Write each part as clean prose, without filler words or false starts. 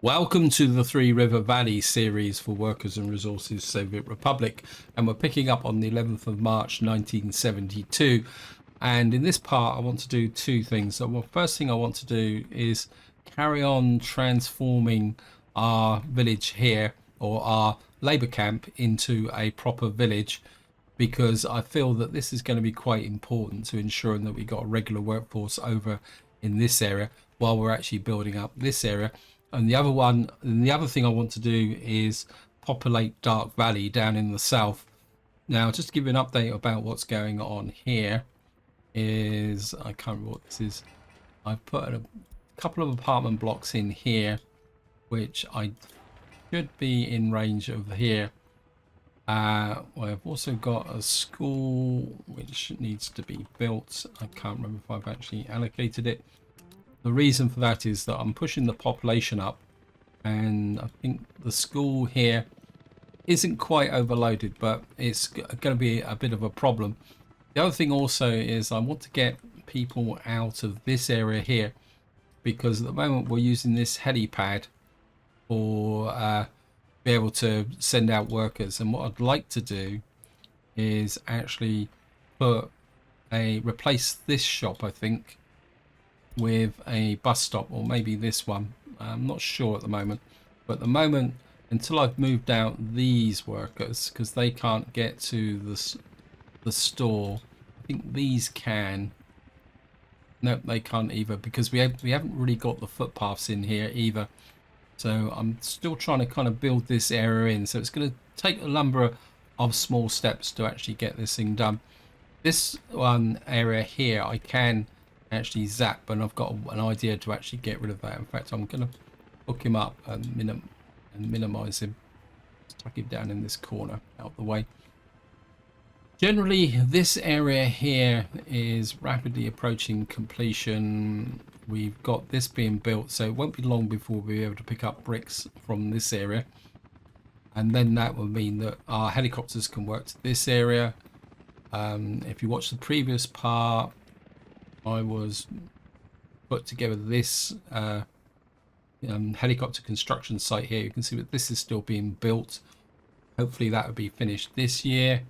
Welcome to the Three River Valley series for Workers and Resources Soviet Republic, and we're picking up on the 11th of March 1972. And in this part I want to do two things. So the first thing I want to do is carry on transforming our village here, or our labour camp, into a proper village, because I feel that this is going to be quite important to ensuring that we got a regular workforce over in this area while we're actually building up this area. And the other thing I want to do is populate Dark Valley down in the south. Now, just to give you an update about what's going on here is, I can't remember what this is. I've put a couple of apartment blocks in here, which I should be in range of here. Well, I've also got a school which needs to be built. I can't remember if I've actually allocated it. The reason for that is that I'm pushing the population up, and I think the school here isn't quite overloaded, but it's going to be a bit of a problem. The other thing also is I want to get people out of this area here, because at the moment we're using this helipad for be able to send out workers, and what I'd like to do is actually replace this shop, I think, with a bus stop, or maybe this one. I'm not sure at the moment, but at the moment, until I've moved out these workers, because they can't get to the store. I think these can. Nope, they can't either, because we haven't really got the footpaths in here either. So I'm still trying to kind of build this area in. So it's going to take a number of small steps to actually get this thing done. This one area here I can actually zap, and I've got an idea to actually get rid of that. In fact, I'm going to hook him up and minimize him. Tuck him down in this corner out the way. Generally, this area here is rapidly approaching completion. We've got this being built, so it won't be long before we'll be able to pick up bricks from this area. And then that will mean that our helicopters can work to this area. If you watch the previous part, I was put together this helicopter construction site here. You can see that this is still being built. Hopefully that will be finished this year.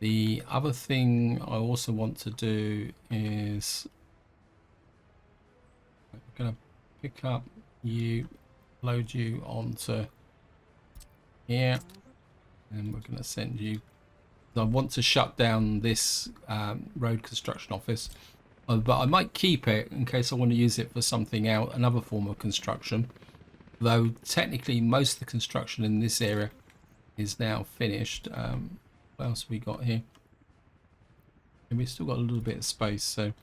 The other thing I also want to do is I'm going to pick up you, load you onto here, and we're going to send you. I want to shut down this road construction office. But I might keep it in case I want to use it for something else, another form of construction. Though technically most of the construction in this area is now finished. What else have we got here? And we've still got a little bit of space, so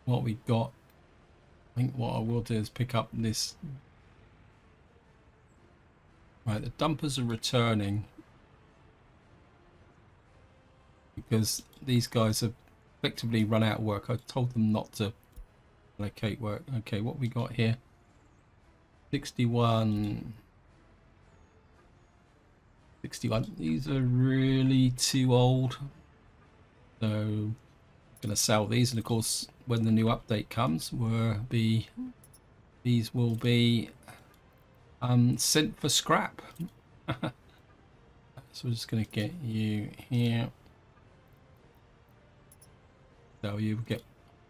what we've got, I think what I will do is pick up this. Right, the dumpers are returning because these guys have effectively run out of work. I told them not to allocate work. Okay, what we got here? 61. These are really too old. So I'm going to sell these, and of course when the new update comes, these will be sent for scrap. So we're just going to get you here. So you get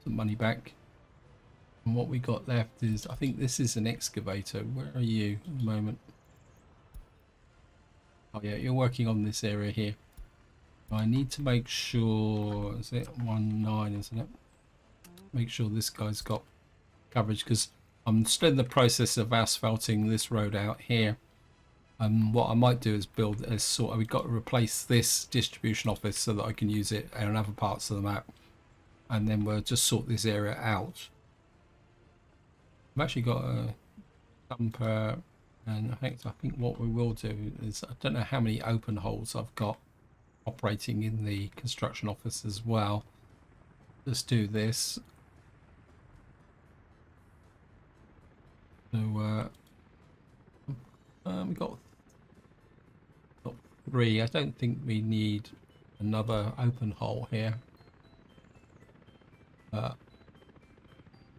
some money back. And what we got left is, I think this is an excavator. Where are you at the moment? Oh yeah, you're working on this area here. I need to make sure, is it 19, isn't it? Make sure this guy's got coverage, because I'm still in the process of asphalting this road out here. And what I might do is build a sort of, we've got to replace this distribution office so that I can use it on other parts of the map. And then we'll just sort this area out. I've actually got a dumper, and I think what we will do is, I don't know how many open holes I've got operating in the construction office as well. Let's do this. So we got 3. I don't think we need another open hole here.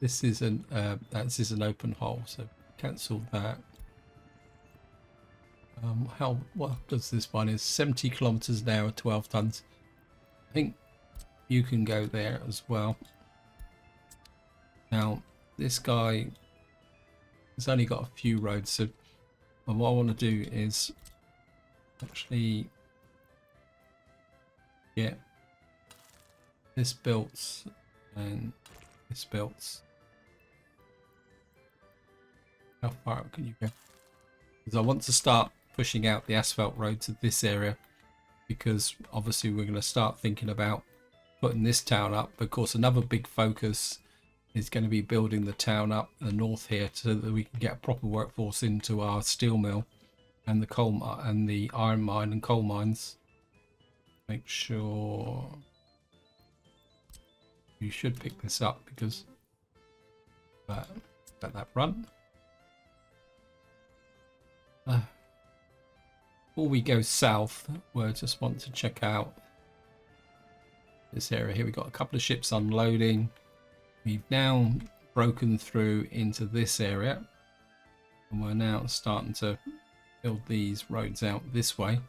this is an open hole, so cancel that. How what does this one is 70 kilometers an hour, 12 tons. I think you can go there as well. Now this guy has only got a few roads, so what I want to do is actually get this built and this built. How far up can you go? Because I want to start pushing out the asphalt road to this area, because obviously we're going to start thinking about putting this town up. Of course, another big focus is going to be building the town up the north here, so that we can get a proper workforce into our steel mill and the coal and the iron mine and coal mines. Make sure you should pick this up, because let that run. Before we go south, we just want to check out this area here. We've got a couple of ships unloading. We've now broken through into this area, and we're now starting to build these roads out this way.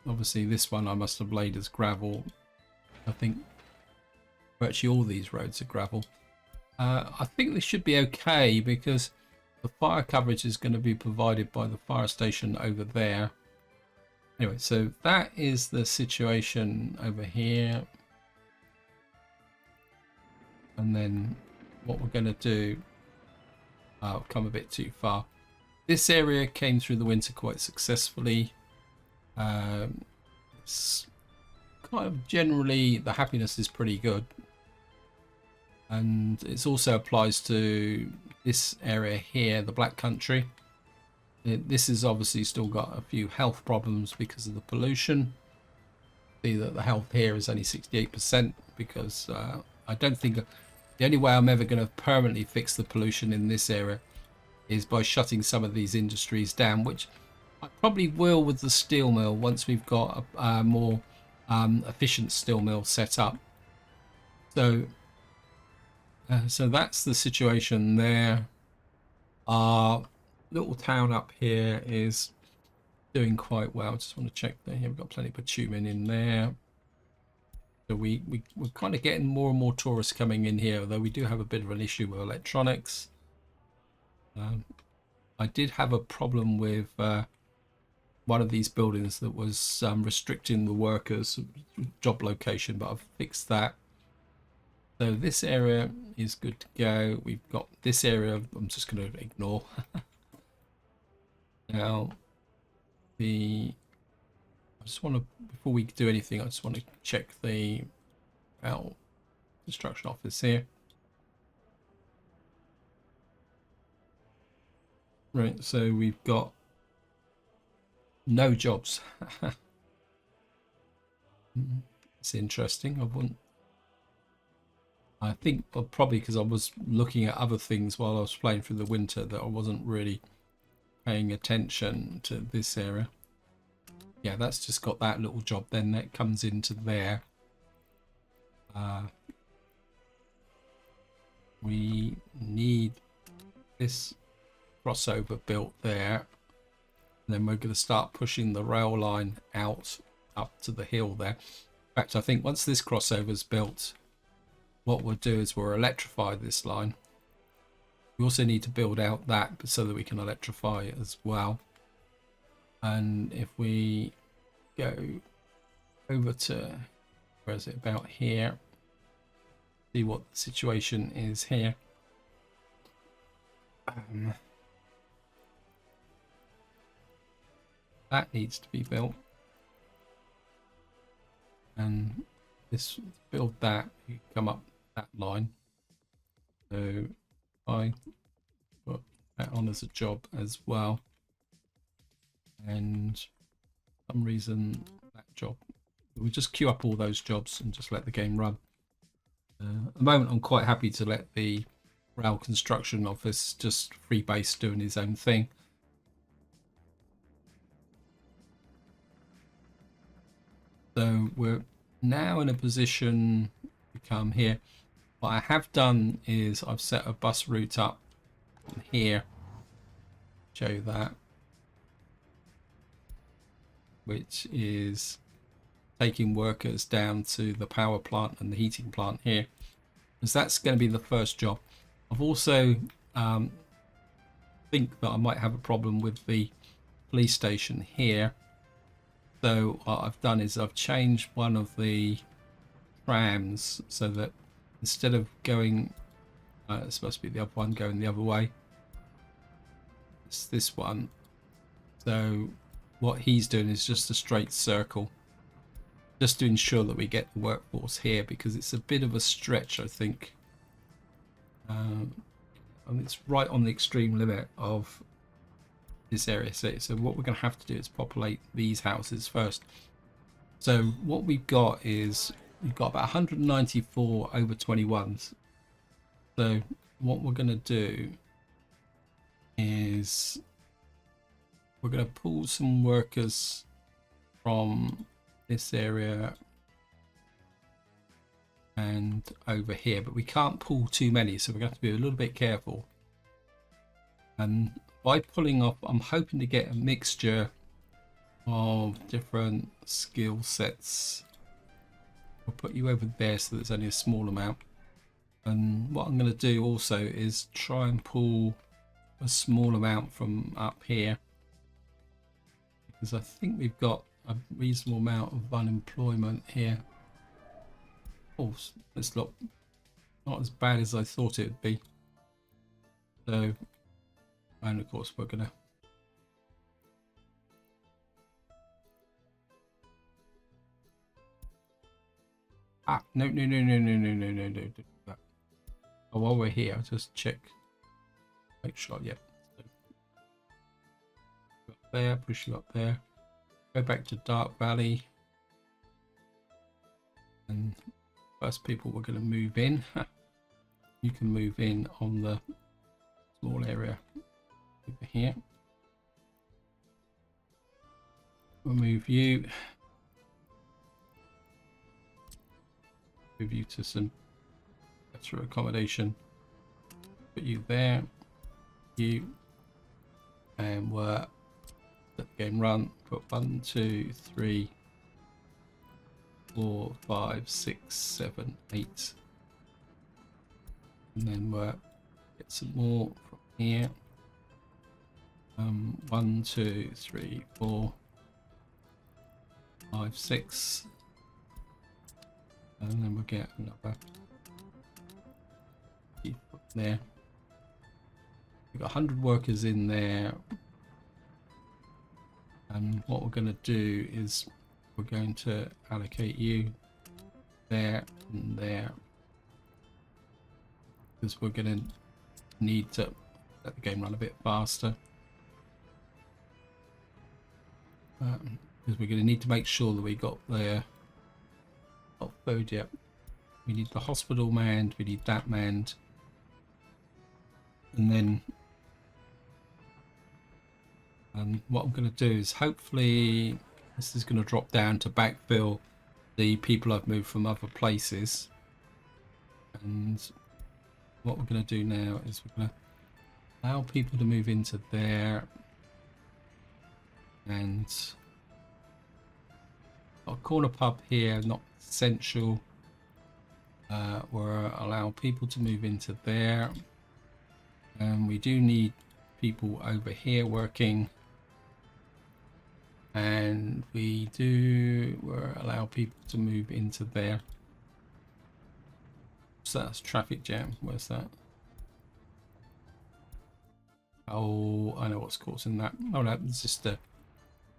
Obviously this one I must have laid as gravel. I think virtually all these roads are gravel. I think this should be okay, because the fire coverage is going to be provided by the fire station over there. Anyway, so that is the situation over here. And then what we're going to do, I've come a bit too far. This area came through the winter quite successfully. It's kind of generally the happiness is pretty good, and it also applies to this area here, the Black Country. This has obviously still got a few health problems because of the pollution. See that the health here is only 68%, because I don't think the only way I'm ever going to permanently fix the pollution in this area is by shutting some of these industries down, which I probably will with the steel mill once we've got a more efficient steel mill set up. So that's the situation there. Our little town up here is doing quite well. Just want to check there. Here we've got plenty of bitumen in there. So we're kind of getting more and more tourists coming in here, although we do have a bit of an issue with electronics. I did have a problem with one of these buildings that was restricting the workers' job location, but I've fixed that. So this area is good to go. We've got this area I'm just going to ignore. Now, I just want to, before we do anything, I just want to check our construction office here. Right, so we've got no jobs. It's interesting. I think probably because I was looking at other things while I was playing through the winter, that I wasn't really paying attention to this area. Yeah, that's just got that little job then that comes into there. We need this crossover built there. And then we're going to start pushing the rail line out up to the hill there. In fact, I think once this crossover is built, what we'll do is we'll electrify this line. We also need to build out that so that we can electrify it as well. And if we go over to, where is it, about here, see what the situation is here. That needs to be built, and this build that, you come up that line. So I put that on as a job as well, and for some reason that job, we'll just queue up all those jobs and just let the game run. At the moment I'm quite happy to let the rail construction office just freebase doing his own thing. So we're now in a position to come here. What I have done is I've set a bus route up here, show you that, which is taking workers down to the power plant and the heating plant here, because that's going to be the first job. I've also think that I might have a problem with the police station here. So what I've done is I've changed one of the trams so that instead of going, it's supposed to be the other one going the other way. It's this one. So what he's doing is just a straight circle, just to ensure that we get the workforce here, because it's a bit of a stretch, I think. And it's right on the extreme limit of this area. So what we're going to have to do is populate these houses first. So what we've got is we've got about 194 over 21s. So what we're going to do is we're going to pull some workers from this area and over here, but we can't pull too many, so we're going to have to be a little bit careful. And by pulling off, I'm hoping to get a mixture of different skill sets. I'll put you over there so there's only a small amount. And what I'm going to do also is try and pull a small amount from up here, because I think we've got a reasonable amount of unemployment here. Oh, it's not as bad as I thought it would be. So, and of course we're gonna no. Oh, while we're here, I'll just check, make sure. Yep. So, up there, push you up there. Go back to Dark Valley, and first people we're going to move in. You can move in on the small area over here. We'll move you to some better accommodation. Put you there, you, and let the game run. Put 1, 2, 3, 4, 5, 6, 7, 8, and then we'll get some more from here. 1, 2, 3, 4, 5, 6, and then we'll get another there. We've got 100 workers in there, and what we're going to do is we're going to allocate you there and there, because we're going to need to let the game run a bit faster, because we're going to need to make sure that we got the food. Yep, we need the hospital manned, we need that manned, and then what I'm going to do is hopefully this is going to drop down to backfill the people I've moved from other places. And what we're going to do now is we're going to allow people to move into there, and a corner pub here, not essential. We'll allow people to move into there, and we do need people over here working, and we'll allow people to move into there. So that's traffic jam. Where's that? Oh, I know what's causing that. Oh no,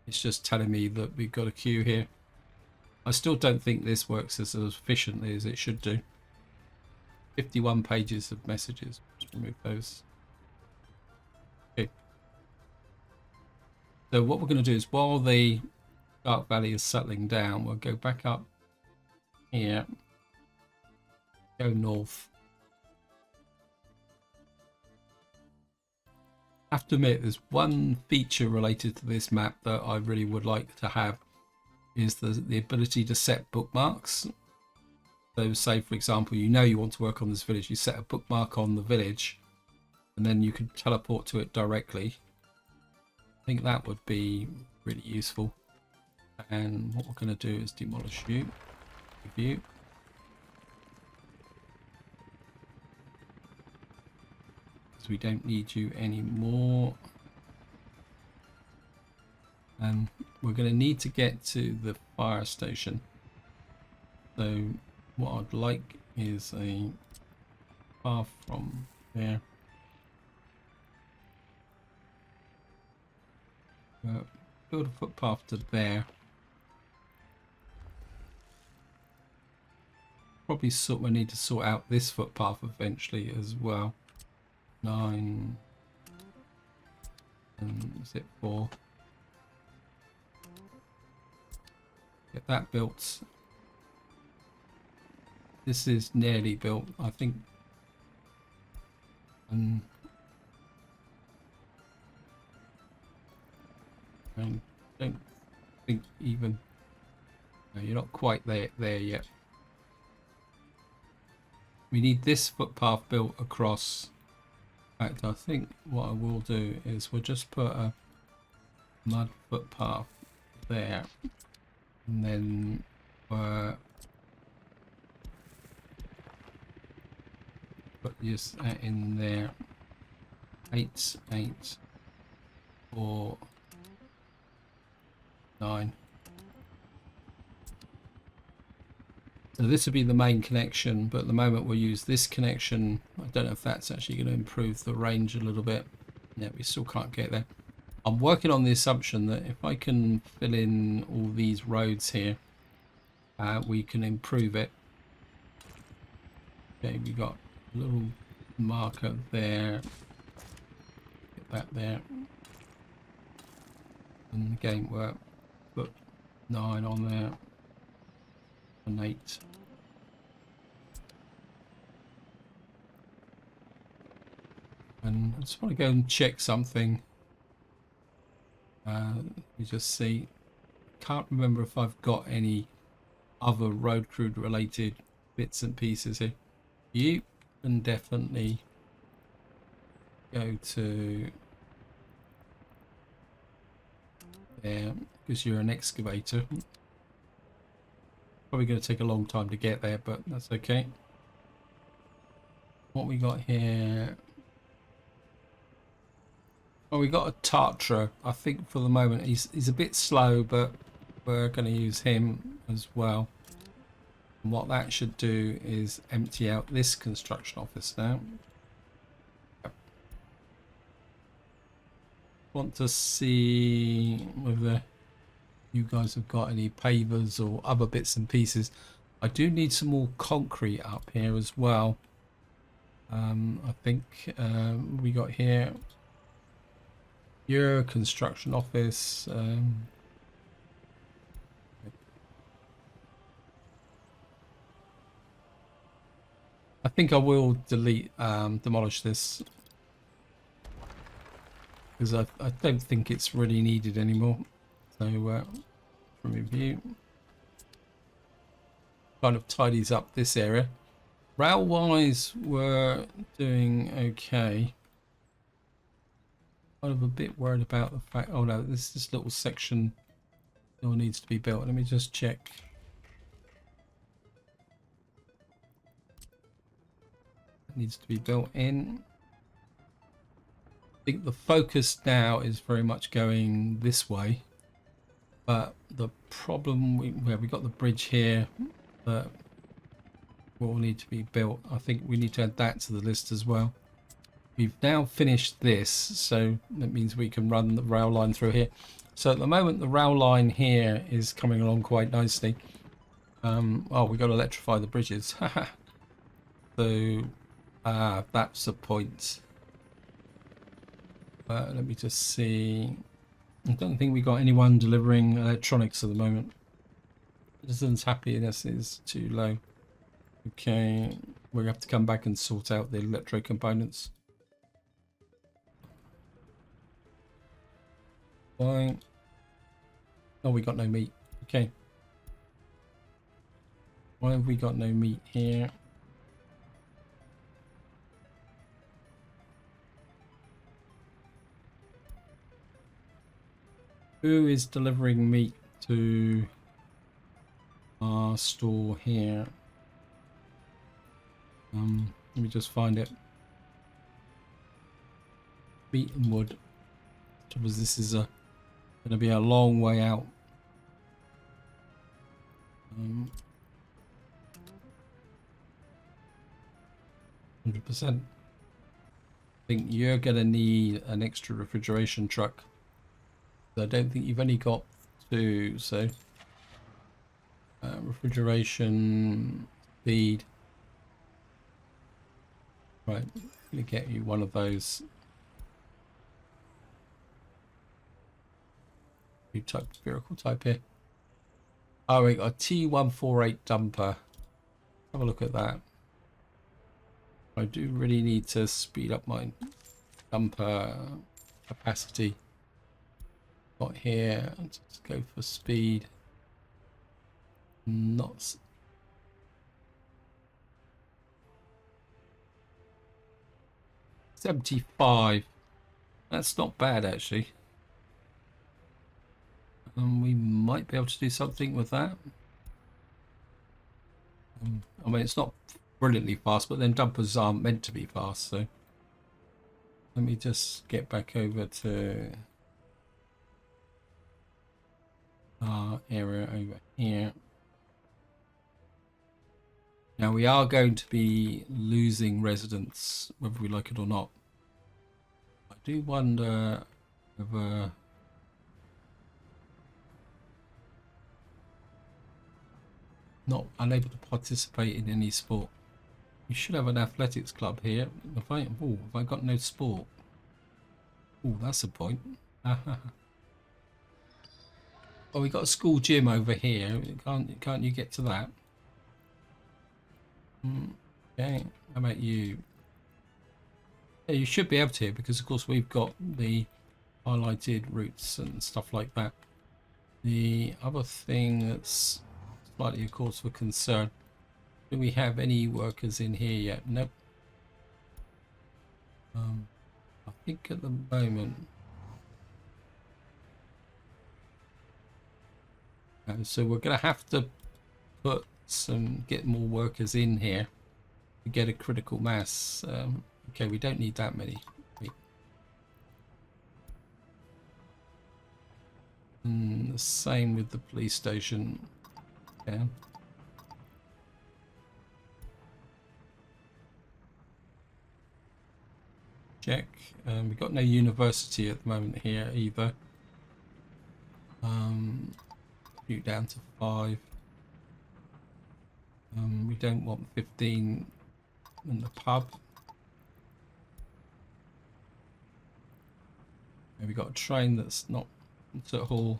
it's just telling me that we've got a queue here. I still don't think this works as efficiently as it should do. 51 pages of messages. Let's remove those. Okay. So what we're going to do is, while the Dark Valley is settling down, we'll go back up here, go north. I have to admit, there's one feature related to this map that I really would like to have, is the ability to set bookmarks. So say, for example, you know you want to work on this village, you set a bookmark on the village, and then you can teleport to it directly. I think that would be really useful. And what we're going to do is demolish you. Review. Because we don't need you anymore. And we're going to need to get to the fire station. So what I'd like is a path from there. Build a footpath to there. Probably we need to sort out this footpath eventually as well. 9 and is it 4? Get that built. This is nearly built, I think. And I don't think even. No, you're not quite there yet. We need this footpath built across. In fact, I think what I will do is we'll just put a mud footpath there, and then put this in there. 8, 8, 4, 9. So this would be the main connection, but at the moment we'll use this connection. I don't know if that's actually going to improve the range a little bit. Yeah, we still can't get there. I'm working on the assumption that if I can fill in all these roads here, we can improve it. Okay, we got a little marker there. Get that there. And the game work. Put 9 on there. And 8. And I just want to go and check something. Let me just see. Can't remember if I've got any other road crew related bits and pieces here. You can definitely go to there because you're an excavator. Probably going to take a long time to get there, but that's okay. What we got here? Oh, we got a Tartra. I think for the moment he's a bit slow, but we're going to use him as well. And what that should do is empty out this construction office now. Yep. Want to see whether you guys have got any pavers or other bits and pieces. I do need some more concrete up here as well. I think we got here your construction office. I think I will demolish this because I don't think it's really needed anymore. So from review, kind of tidies up this area. Rail wise, we're doing okay. Kind of a bit worried about the fact. Oh no, this little section still needs to be built. Let me just check. It needs to be built in. I think the focus now is very much going this way. But the problem, we got the bridge here that will need to be built. I think we need to add that to the list as well. We've now finished this, so that means we can run the rail line through here. So at the moment, the rail line here is coming along quite nicely. Oh, we got to electrify the bridges. So that's a point. Let me just see. I don't think we got anyone delivering electronics at the moment. Citizens' happiness is too low. Okay, we're going to have to come back and sort out the electro components. Fine. Oh, we got no meat. Okay. Why have we got no meat here? Who is delivering meat to our store here? Let me just find it. Meat and wood. Because this is going to be a long way out. 100%. I think you're going to need an extra refrigeration truck. I don't think you've only got 2, so refrigeration speed. Right, I'm going to get you one of those. You type spherical type here. Oh, we got a T148 dumper. Have a look at that. I do really need to speed up my dumper capacity. Got here. Let's go for speed. Not 75. That's not bad actually. We might be able to do something with that. I mean, it's not brilliantly fast, but then dumpers aren't meant to be fast, so let me just get back over to our area over here. Now we are going to be losing residents whether we like it or not. I do wonder whether not unable to participate in any sport. We should have an athletics club here. Have I got no sport? Oh, that's a point. Oh, we got a school gym over here. Can't you get to that? Okay, how about you? Yeah, you should be able to, because of course we've got the highlighted routes and stuff like that. The other thing that's slightly a cause for concern, do we have any workers in here yet? Nope. I think at the moment, so we're going to have to get more workers in here to get a critical mass. Okay, we don't need that many. And the same with the police station. Yeah. Check. We've got no university at the moment here either. Shoot down to 5. We don't want 15 in the pub. And we've got a train that's not concert hall.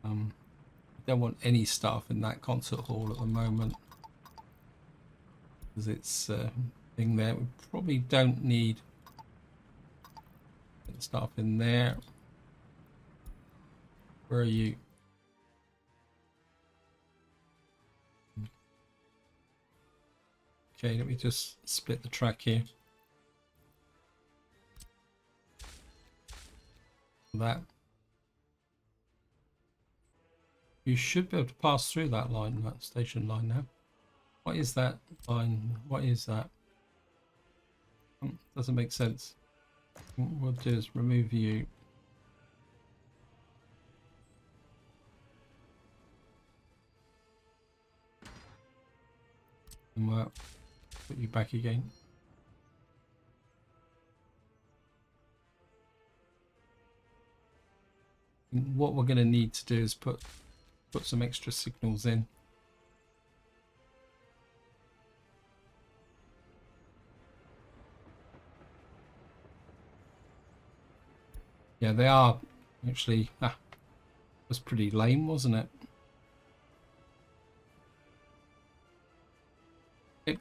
We don't want any staff in that concert hall at the moment, because it's thing there. We probably don't need staff in there. Where are you? Okay, let me just split the track here. That. You should be able to pass through that line, that station line now. What is that line? What is that? Doesn't make sense. What we'll do is remove you. And we'll put you back again. And what we're going to need to do is put some extra signals in. Yeah, they are actually. Was pretty lame, wasn't it? Okay.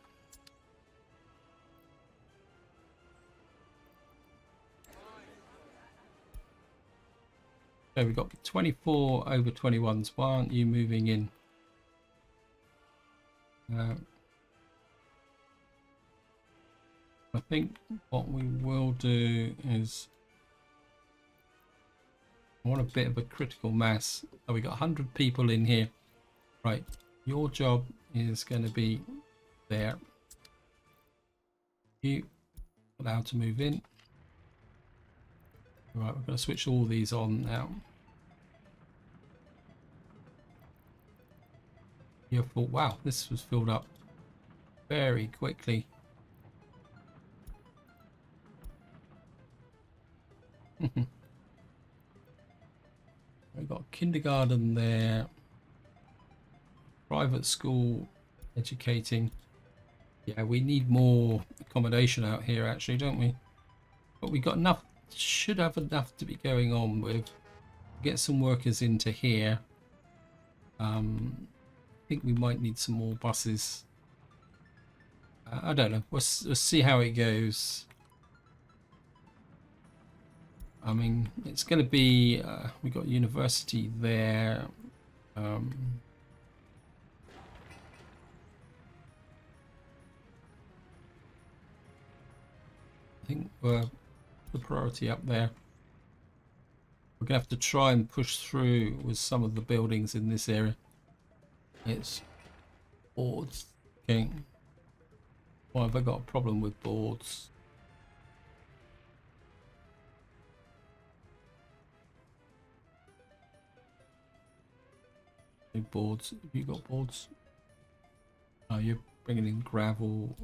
So we've got 24 over 21s. Why aren't you moving in? Uh, I think what we will do is I want a bit of a critical mass. Oh, we got 100 people in here. Right, your job is going to be there. You allowed to move in. Right, we're going to switch all these on now. You thought, wow, this was filled up very quickly. We've got kindergarten there, private school educating. Yeah, we need more accommodation out here actually, don't we? But we got enough, should have enough to be going on with. Get some workers into here. I think we might need some more buses. I don't know. We'll see how it goes. I mean, it's going to be. We got university there. I think we're the priority up there. We're going to have to try and push through with some of the buildings in this area. It's boards. Okay. Why have I got a problem with boards? Hey, boards. Have you got boards? Oh, you're bringing in gravel.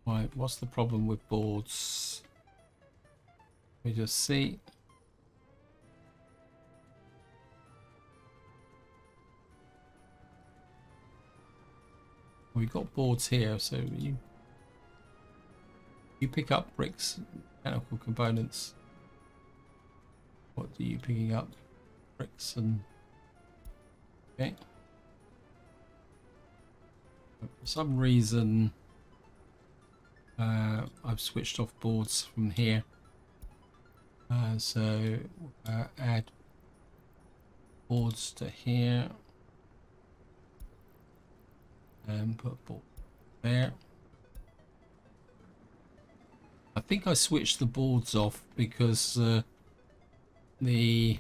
Right, what's the problem with boards? Let me just see. We've got boards here, so you pick up bricks, mechanical components. What are you picking up? Bricks and okay. For some reason, I've switched off boards from here. So add boards to here. And put board there. I think I switched the boards off because the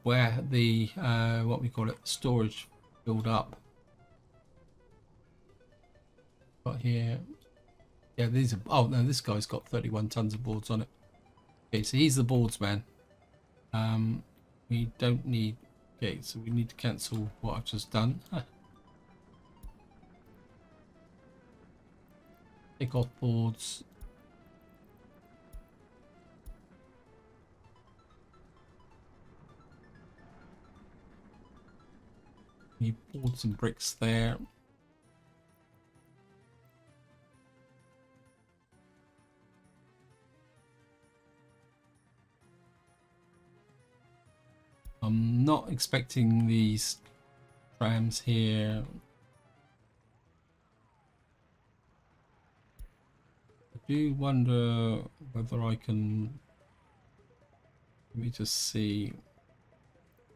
what we call it, storage filled up. Got here. Yeah, these are. Oh no, this guy's got 31 tons of boards on it. Okay, so he's the boards man. We don't need. Okay, so we need to cancel what I've just done. Take off boards. Need boards and bricks there. I'm not expecting these trams here. I do wonder whether I can. Let me just see.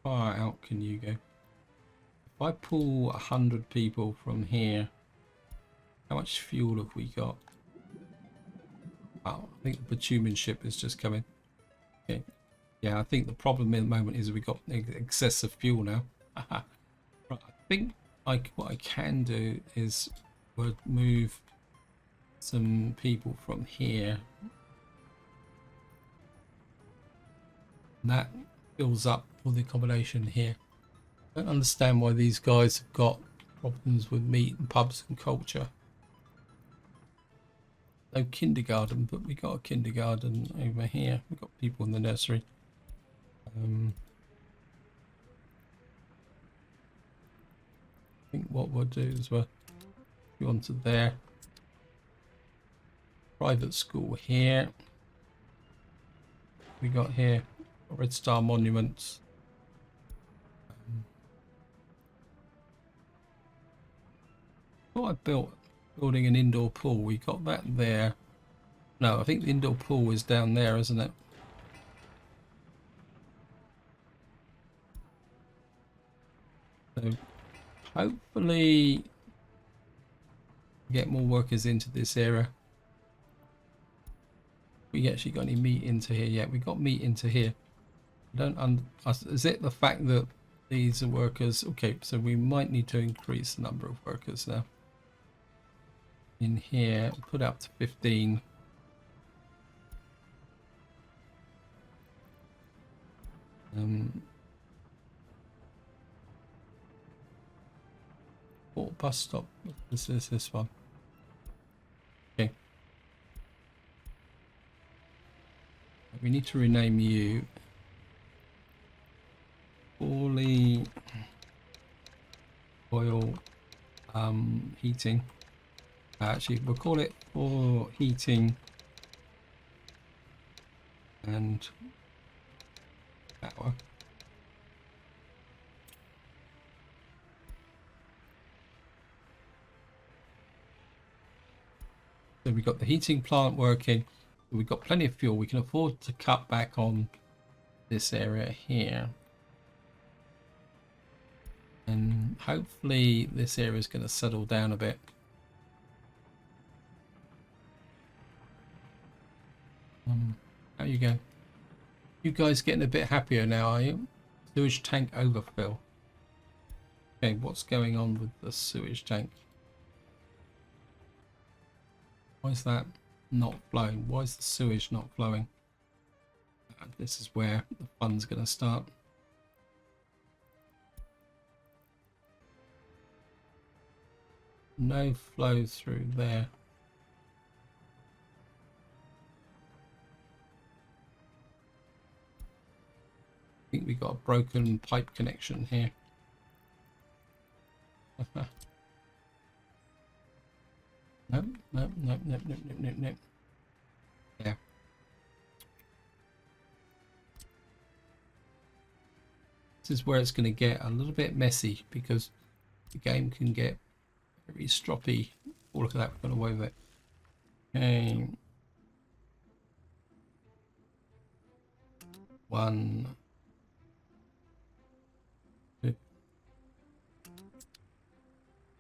How far out can you go? If I pull 100 people from here, how much fuel have we got? Oh, I think the bitumen ship is just coming. Okay. Yeah, I think the problem at the moment is we've got excessive fuel now. Right, I think what I can do is we'll move some people from here. And that fills up all the accommodation here. I don't understand why these guys have got problems with meat and pubs and culture. No kindergarten, but we got a kindergarten over here. We've got people in the nursery. I think what we'll do is we'll go on to there. Private school here. We got here Red Star monuments. Thought I building an indoor pool. We got that there. No, I think the indoor pool is down there, isn't it? So hopefully get more workers into this area. We actually got any meat into here yet? We got meat into here. Is it the fact that these are workers? Okay, so we might need to increase the number of workers now. In here, put up to 15. Port bus stop. This is this one. Okay. We need to rename you. Poorly oil heating. Actually, we'll call it for heating and power. So we've got the heating plant working. We've got plenty of fuel. We can afford to cut back on this area here. And hopefully this area is going to settle down a bit. How you going? You guys getting a bit happier now, are you? Sewage tank overfill. Okay, what's going on with the sewage tank? Why is that not flowing? Why is the sewage not flowing? This is where the fun's going to start. No flow through there. I think we got a broken pipe connection here. Nope. Yeah. This is where it's going to get a little bit messy because the game can get very stroppy. Oh, look at that, we've gone away with it. Okay. 1, 2.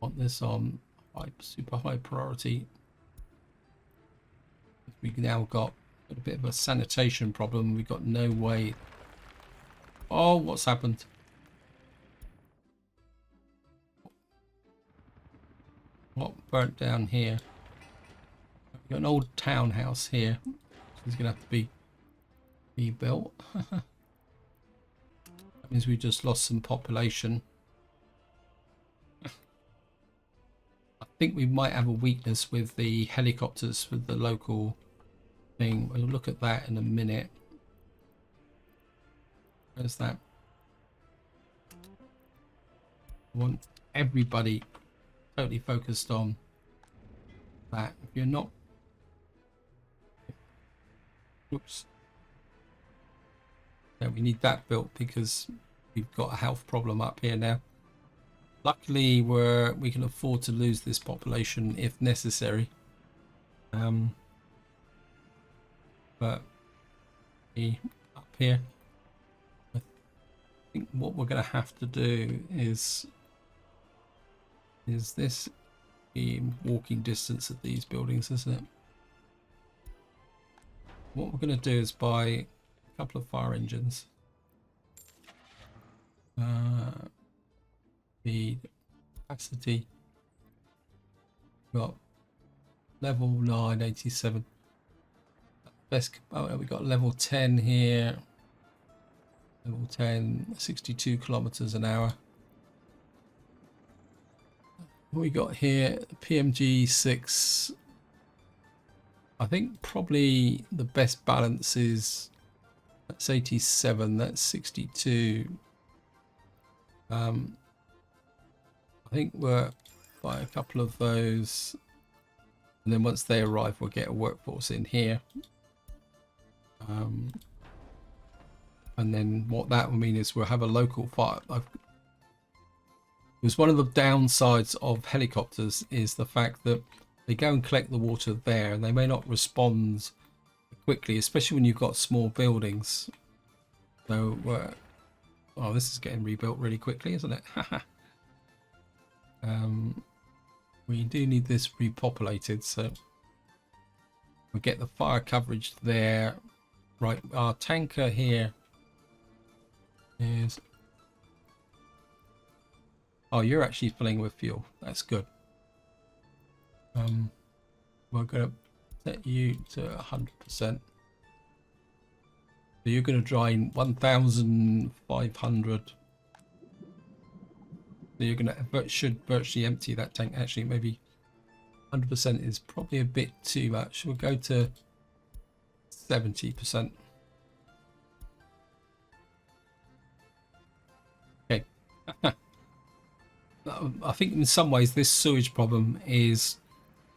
Want this on super high priority. We've now got a bit of a sanitation problem. We've got no way. Oh, what's happened? What burnt down here? We've got an old townhouse here. It's going to have to be rebuilt. That means we just lost some population. I think we might have a weakness with the helicopters with the local thing. We'll look at that in a minute. Where's that? I want everybody totally focused on that. If you're not, oops. Yeah, we need that built because we've got a health problem up here now. Luckily, we can afford to lose this population if necessary. But up here, I think what we're going to have to do is this in walking distance of these buildings, isn't it? What we're going to do is buy a couple of fire engines. The capacity got level 9, 87. Best. Oh, we got level 10 here. Level 10, 62 kilometers an hour. What we got here, PMG 6. I think probably the best balance is that's 87. That's 62. I think we're by a couple of those, and then once they arrive, we'll get a workforce in here. And then what that will mean is we'll have a local fire. Because one of the downsides of helicopters is the fact that they go and collect the water there, and they may not respond quickly, especially when you've got small buildings. So, oh, this is getting rebuilt really quickly, isn't it? We do need this repopulated, so we get the fire coverage there. Right, our tanker here is... Oh, you're actually filling with fuel. That's good. We're going to set you to 100%. So you're going to drain 1,500. So you're going to should virtually empty that tank. Actually, maybe 100% is probably a bit too much. We'll go to 70%. Okay. I think in some ways this sewage problem is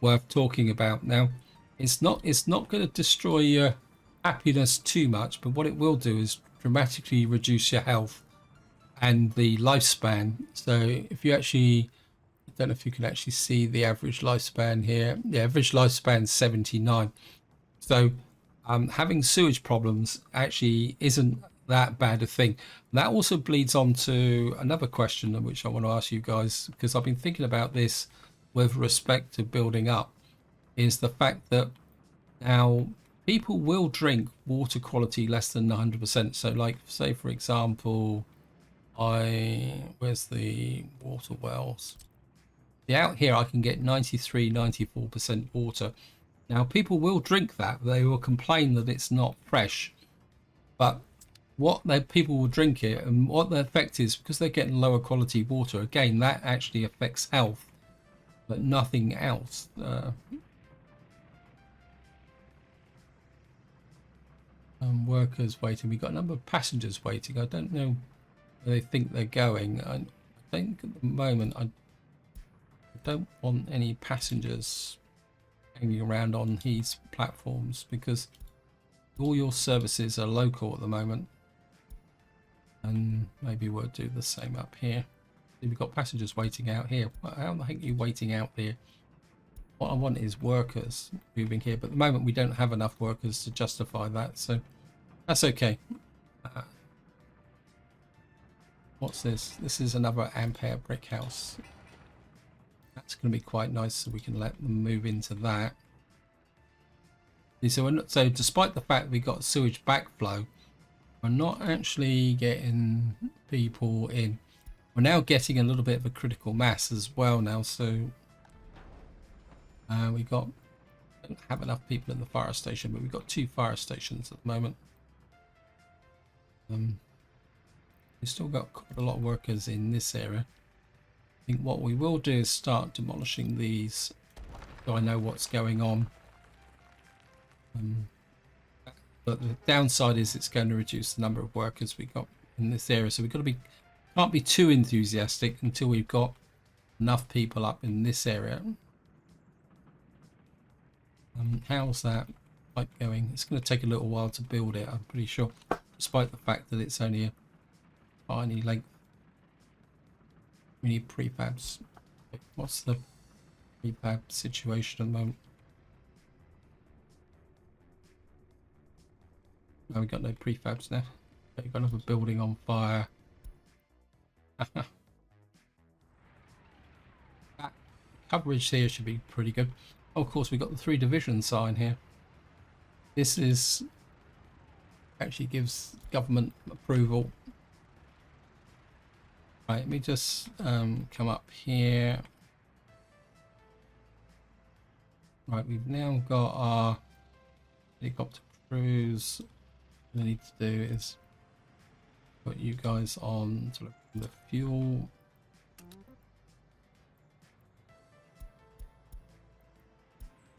worth talking about. Now, it's not going to destroy your happiness too much, but what it will do is dramatically reduce your health and the lifespan. So if you actually, I don't know if you can actually see the average lifespan here. The average lifespan is 79. So having sewage problems actually isn't that bad a thing. That also bleeds on to another question which I want to ask you guys, because I've been thinking about this with respect to building up, is the fact that now people will drink water quality less than 100%. So like, say for example, where's the water wells? Out here I can get 93-94% water. Now people will drink that, they will complain that it's not fresh, but people will drink it, and what the effect is, because they're getting lower quality water, again that actually affects health but nothing else. Workers waiting. We got a number of passengers waiting. I don't know where they think they're going. I think at the moment I don't want any passengers hanging around on these platforms, because all your services are local at the moment. And maybe we'll do the same up here. We've got passengers waiting out here. How the heck are you waiting out there? What I want is workers moving here, but at the moment we don't have enough workers to justify that, so that's okay. What's this? This is another Ampere brick house. That's going to be quite nice, so we can let them move into that. So despite the fact we got sewage backflow, we're not actually getting people in. We're now getting a little bit of a critical mass as well now, so we don't have enough people in the fire station, but we've got 2 fire stations at the moment. We've still got quite a lot of workers in this area. I think what we will do is start demolishing these, so I know what's going on. But the downside is it's going to reduce the number of workers we got in this area, so we've got to can't be too enthusiastic until we've got enough people up in this area. How's that pipe going? It's going to take a little while to build it, I'm pretty sure, despite the fact that it's only a tiny length. We need prefabs. What's the prefab situation at the moment? No, we've got no prefabs now. We've got another building on fire. That coverage here should be pretty good. Oh, of course, we've got the 3 division sign here. This is actually gives government approval. Right, let me just come up here. Right, we've now got our helicopter crews. What we need to do is put you guys on sort of the fuel.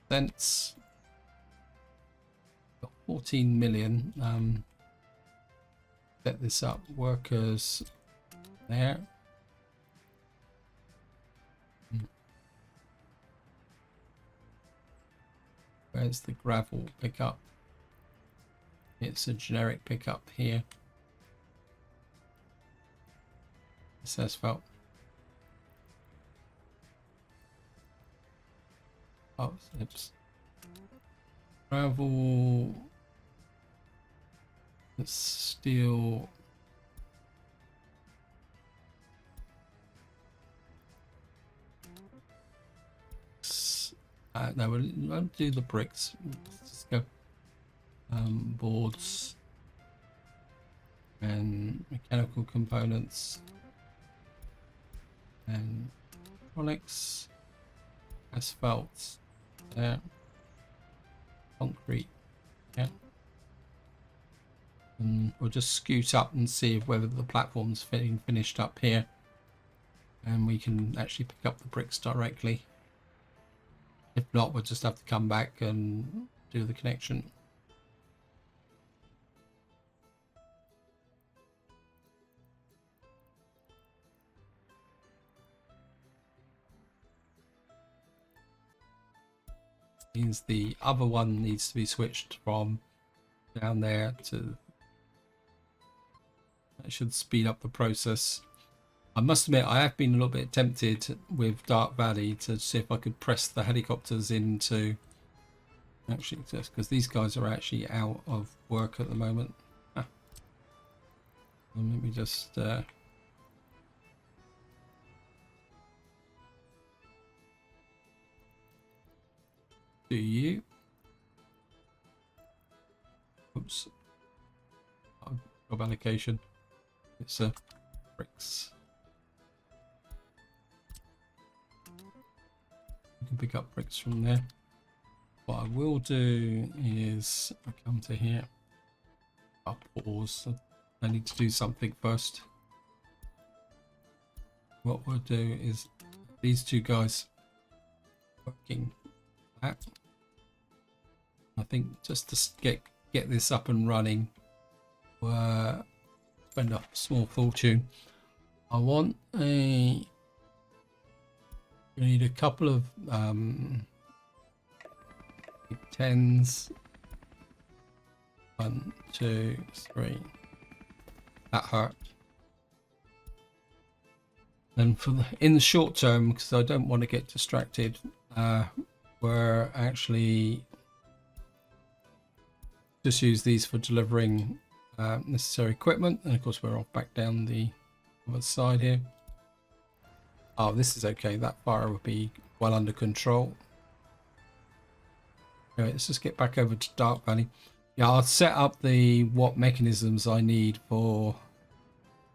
Cents. Got 14 million. Set this up. Workers there. Where's the gravel pickup? It's a generic pickup here. It's asphalt. Oh, oops. Gravel. It's steel. No, we won't do the bricks. Let's just go boards and mechanical components and electronics, asphalt, yeah, concrete, yeah. And we'll just scoot up and see whether the platform's finished up here, and we can actually pick up the bricks directly. If not, we'll just have to come back and do the connection. Means the other one needs to be switched from down there to. That should speed up the process. I must admit, I have been a little bit tempted with Dark Valley to see if I could press the helicopters into. Actually, just because these guys are actually out of work at the moment. Let me just. Do you? Oops. Job allocation. It's bricks. You can pick up bricks from there. What I will do is I come to here. I'll pause. I need to do something first. What we'll do is these two guys working that. I think just to get this up and running, spend a small fortune. I want we need a couple of big 10s. 1, 2, 3. That hurt. And in the short term, because I don't want to get distracted, we're actually just use these for delivering necessary equipment, and of course we're off back down the other side here. Oh, this is okay. That fire will be well under control. Anyway, let's just get back over to Dark Valley. Yeah, I'll set up what mechanisms I need for.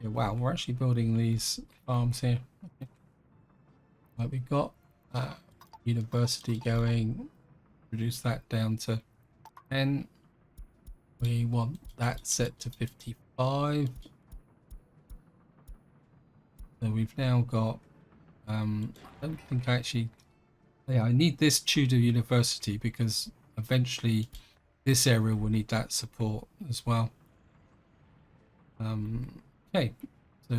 Yeah, wow, we're actually building these farms here. Okay. Right, we've got university going. Reduce that down to 10. We want that set to 55. So we've now got. I don't think I actually. Yeah, I need this Tudor University because eventually this area will need that support as well. Okay, so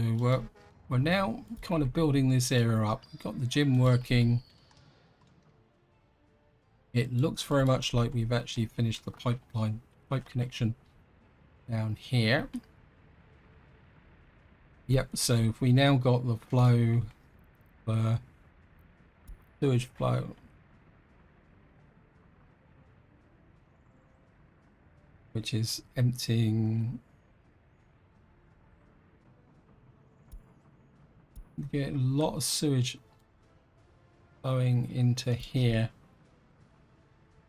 we're now kind of building this area up. We've got the gym working. It looks very much like we've actually finished the pipe connection down here. Yep, so if we now got the flow, the sewage flow. Which is emptying. We get a lot of sewage flowing into here.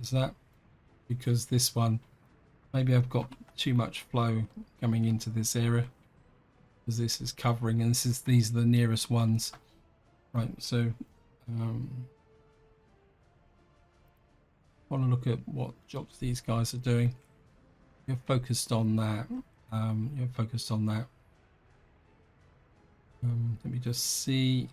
Is that because this one, maybe I've got too much flow coming into this area because this is covering, and these are the nearest ones, right? So want to look at what jobs these guys are doing. You're focused on that. You're focused on that. Let me just see.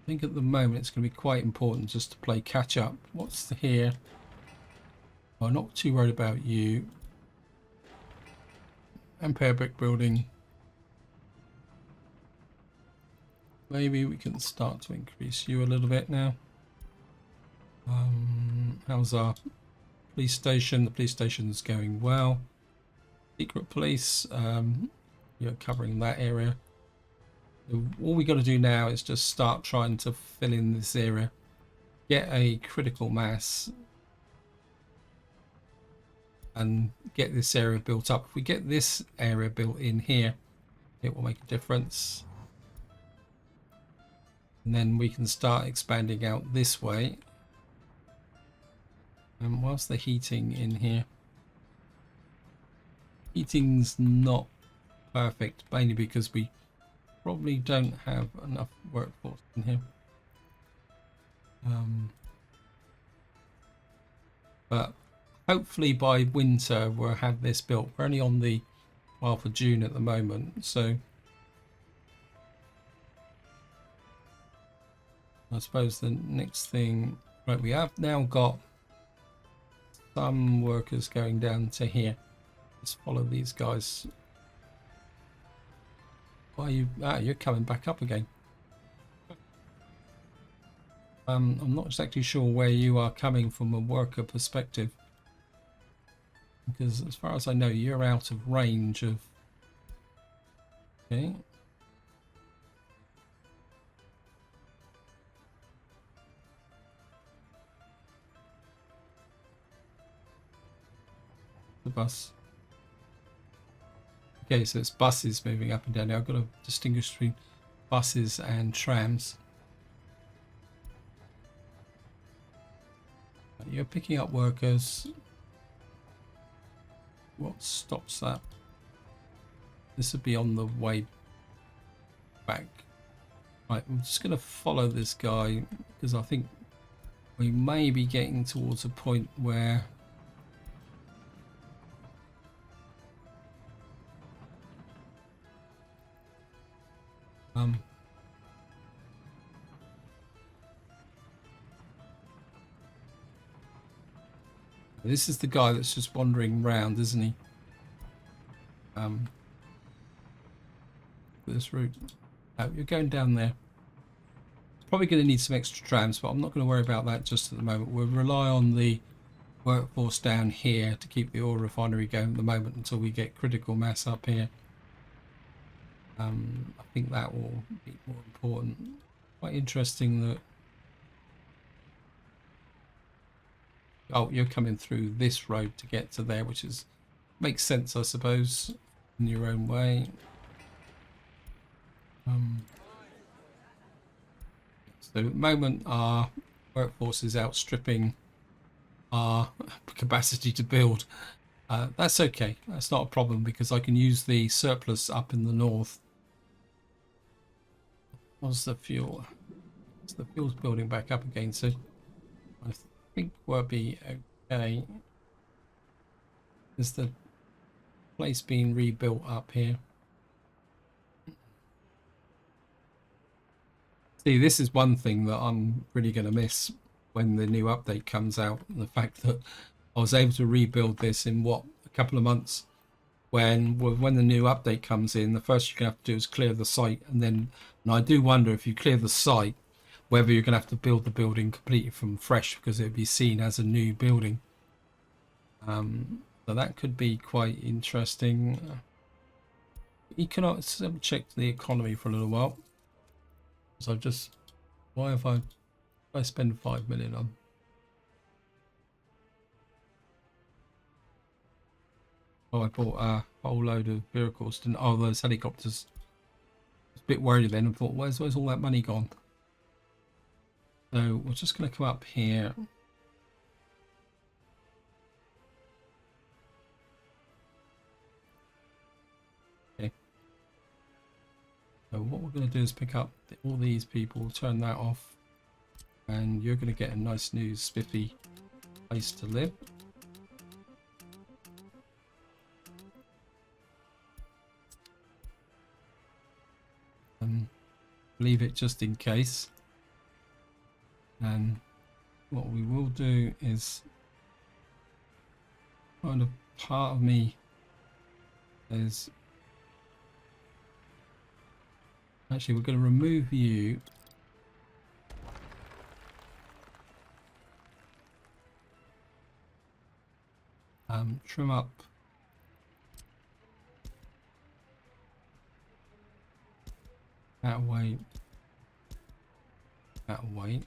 I think at the moment it's going to be quite important just to play catch up. What's here? I'm not too worried about you. Ampere brick building. Maybe we can start to increase you a little bit now. How's our police station? The police station is going well. Secret police, you're covering that area. So all we got to do now is just start trying to fill in this area, get a critical mass, and get this area built up. If we get this area built in here, it will make a difference. And then we can start expanding out this way. And whilst the heating in here, heating's not perfect, mainly because we probably don't have enough workforce in here. But hopefully by winter we'll have this built. We're only on the 12th of June at the moment, so I suppose the next thing, right, we have now got some workers going down to here. Let's follow these guys. Why are you? Ah, you're coming back up again. I'm not exactly sure where you are coming from a worker perspective, because as far as I know, you're out of range of. Okay. The bus. Okay, so it's buses moving up and down now. I've got to distinguish between buses and trams. You're picking up workers. What stops that? This would be on the way back. Right, I'm just going to follow this guy because I think we may be getting towards a point where this is the guy that's just wandering around, isn't he? This route. Oh, you're going down there. Probably going to need some extra trams, but I'm not going to worry about that just at the moment. We'll rely on the workforce down here to keep the oil refinery going at the moment until we get critical mass up here. I think that will be more important. Quite interesting that. Oh, you're coming through this road to get to there, which is makes sense, I suppose, in your own way. So at the moment, our workforce is outstripping our capacity to build. That's okay. That's not a problem because I can use the surplus up in the north. What's the fuel? So the fuel's building back up again, so I think we'll be okay. Is the place being rebuilt up here? See, this is one thing that I'm really going to miss when the new update comes out. The fact that I was able to rebuild this in what, a couple of months. When the new update comes in, the first you're going to have to do is clear the site, and I do wonder if you clear the site, whether you're going to have to build the building completely from fresh because it would be seen as a new building. So that could be quite interesting. Let's check the economy for a little while. So why have I spend 5 million on? Oh, I bought a whole load of vehicles. Oh, those helicopters. I was a bit worried then and thought, where's all that money gone? So we're just going to come up here. Okay. So what we're going to do is pick up all these people, turn that off, and you're going to get a nice new spiffy place to live. Leave it just in case. And what we will do is kind of part of me is actually we're going to remove you. Trim up that way, that way.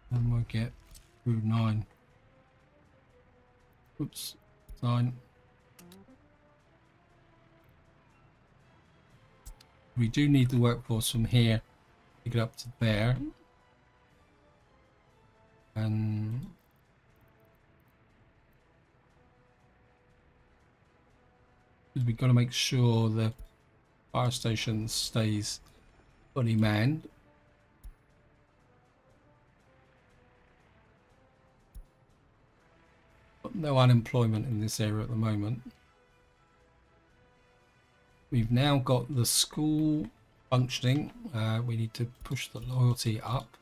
And we'll get through 9. Oops, 9. We do need the workforce from here, pick it up to there, and we've got to make sure the fire station stays fully manned. But no unemployment in this area at the moment. We've now got the school functioning. We need to push the loyalty up.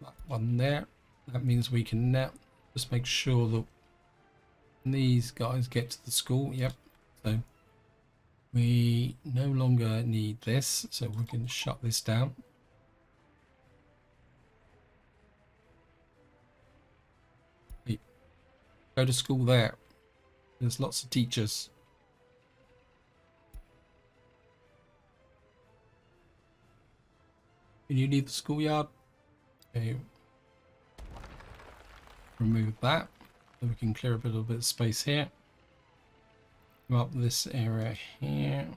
That one there. That means we can now just make sure that these guys get to the school. Yep. So we no longer need this, so we can shut this down. Go to school there. There's lots of teachers. Can you leave the schoolyard? Okay. Remove that. So we can clear up a little bit of space here. Come up this area here.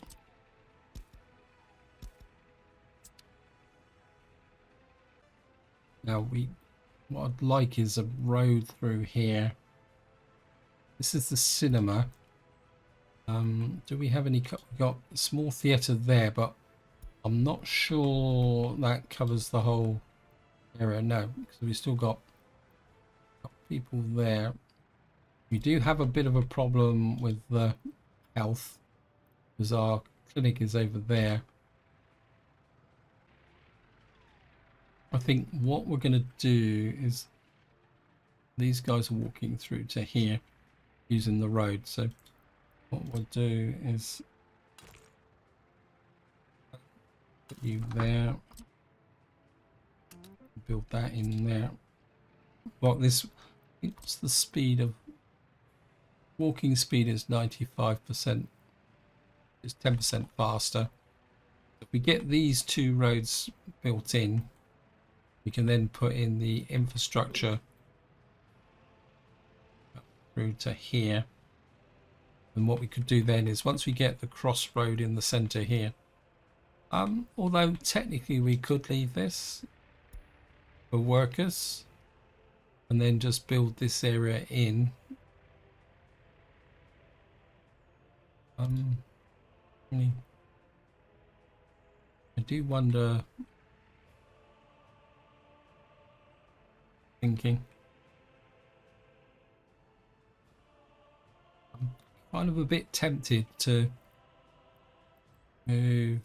Now what I'd like is a road through here. This is the cinema. Do we have any? We've got a small theatre there, but I'm not sure that covers the whole area. No, because we've still got people there. We do have a bit of a problem with the health, because our clinic is over there. I think what we're going to do is these guys are walking through to here using the road, so what we'll do is put you there, build that in there. Well, this, what's the speed of walking speed is 95%. It's 10% faster. If we get these two roads built in, we can then put in the infrastructure through to here. And what we could do then is once we get the crossroad in the center here, although technically we could leave this for workers and then just build this area in. I do wonder, thinking, I'm kind of a bit tempted to move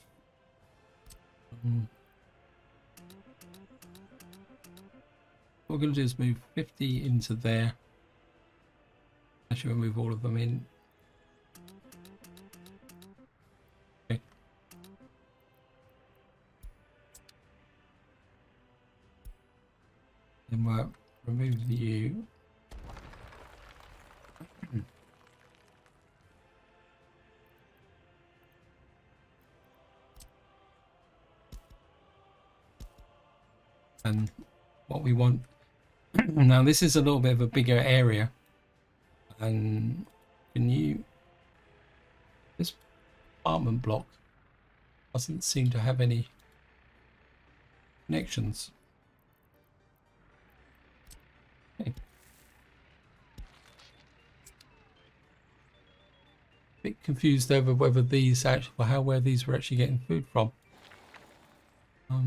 what we're going to do is move 50 into there. Actually, we'll move all of them in. Okay. Then we'll remove the U. And what we want now, this is a little bit of a bigger area, and this apartment block doesn't seem to have any connections. Okay. Bit confused over whether these actually, where these were actually getting food from. I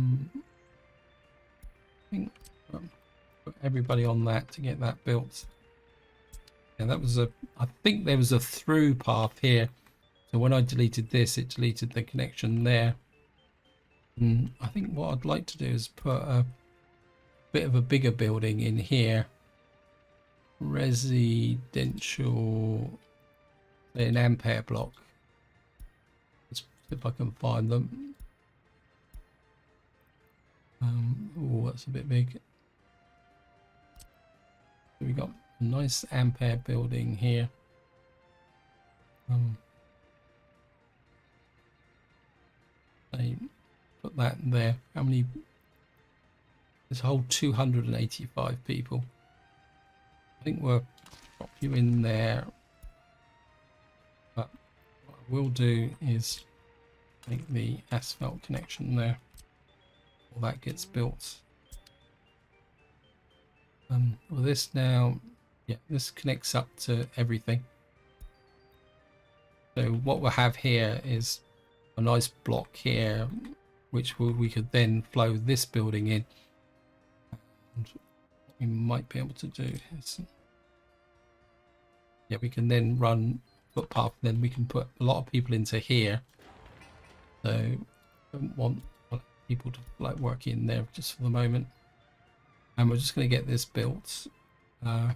think put everybody on that to get that built. Yeah, that was I think there was a through path here, so when I deleted this, it deleted the connection there. And I think what I'd like to do is put a bit of a bigger building in here, residential, an ampere block. Let's see if I can find them. Oh, that's a bit big. So we got a nice ampere building here. I put that there. How many? This whole 285 people. I think we'll drop you in there. But what we'll do is make the asphalt connection there. All that gets built. Well, this now, yeah, this connects up to everything. So what we'll have here is a nice block here, which we could then flow this building in. And what we might be able to do is, yeah, we can then run footpath. Then we can put a lot of people into here. So don't want people to like work in there just for the moment. And we're just going to get this built. And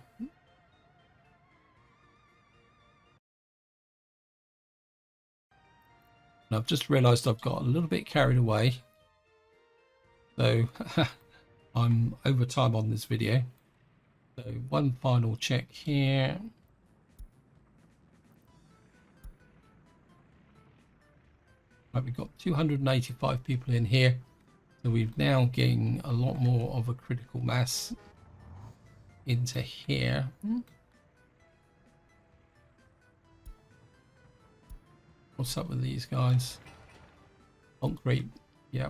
I've just realized I've got a little bit carried away. So I'm over time on this video. So one final check here. Right, we've got 285 people in here. So we've now gained a lot more of a critical mass into here. What's up with these guys? Concrete, yeah.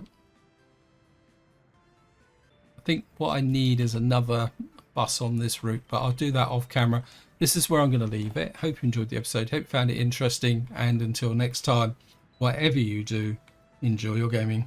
I think what I need is another bus on this route, but I'll do that off camera. This is where I'm going to leave it. Hope you enjoyed the episode. Hope you found it interesting. And until next time, whatever you do, enjoy your gaming.